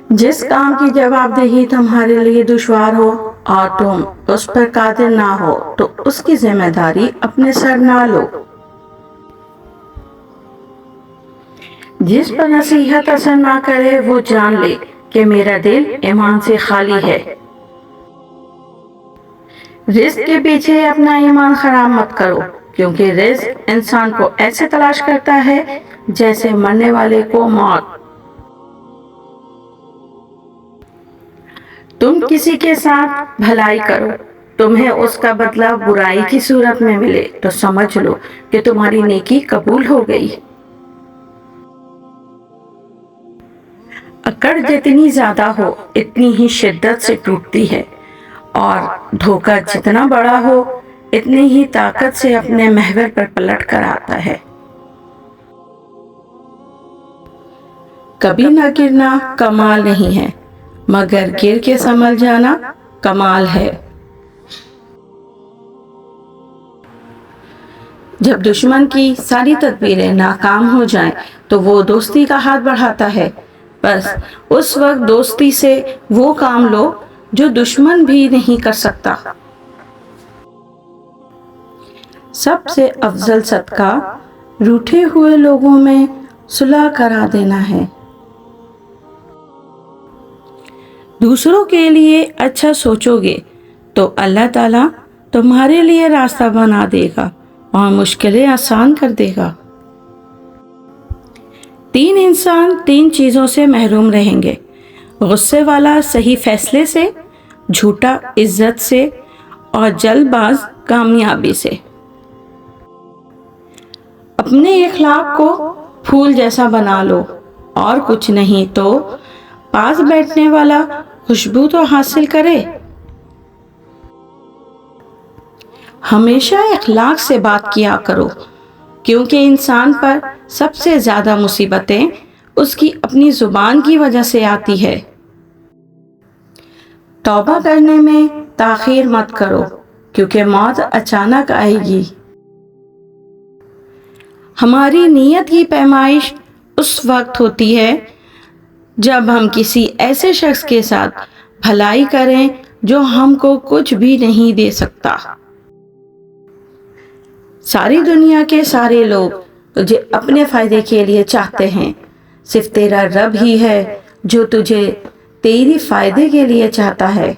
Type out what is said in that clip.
جس کام کی جواب دہی تمہارے لیے دشوار ہو اور تم اس پر قادر نہ ہو تو اس کی ذمہ داری اپنے سر نہ لو۔ جس پر نصیحت اثر نہ کرے وہ جان لے کہ میرا دل ایمان سے خالی ہے۔ رزق کے پیچھے اپنا ایمان خراب مت کرو، کیونکہ رزق انسان کو ایسے تلاش کرتا ہے جیسے مرنے والے کو موت۔ تم کسی کے ساتھ بھلائی کرو، تمہیں اس کا بدلہ برائی کی صورت میں ملے تو سمجھ لو کہ تمہاری نیکی قبول ہو گئی۔ اکڑ جتنی زیادہ ہو اتنی ہی شدت سے ٹوٹتی ہے، اور دھوکہ جتنا بڑا ہو اتنی ہی طاقت سے اپنے محور پر پلٹ کر آتا ہے۔ کبھی نہ گرنا کمال نہیں ہے، مگر گر کے سنبھل جانا کمال ہے۔ جب دشمن کی ساری تدبیریں ناکام ہو جائیں تو وہ دوستی کا ہاتھ بڑھاتا ہے، بس اس وقت دوستی سے وہ کام لو جو دشمن بھی نہیں کر سکتا۔ سب سے افضل صدقہ روٹھے ہوئے لوگوں میں صلح کرا دینا ہے۔ دوسروں کے لیے اچھا سوچو گے تو اللہ تعالیٰ تمہارے لیے راستہ بنا دے گا اور مشکلیں آسان کر دے گا۔ 3 انسان 3 چیزوں سے محروم رہیں گے: غصے والا صحیح فیصلے سے، جھوٹا عزت سے، اور جلد باز کامیابی سے۔ اپنے اخلاق کو پھول جیسا بنا لو، اور کچھ نہیں تو پاس بیٹھنے والا خوشبو تو حاصل کرے۔ ہمیشہ اخلاق سے بات کیا کرو، کیونکہ انسان پر سب سے زیادہ مصیبتیں اس کی اپنی زبان کی وجہ سے آتی ہے۔ توبہ کرنے میں تاخیر مت کرو، کیونکہ موت اچانک آئے گی۔ ہماری نیت کی پیمائش اس وقت ہوتی ہے جب ہم کسی ایسے شخص کے ساتھ بھلائی کریں جو ہم کو کچھ بھی نہیں دے سکتا۔ ساری دنیا کے سارے لوگ تجھے اپنے فائدے کے لیے چاہتے ہیں، صرف تیرا رب ہی ہے جو تجھے تیری فائدے کے لیے چاہتا ہے۔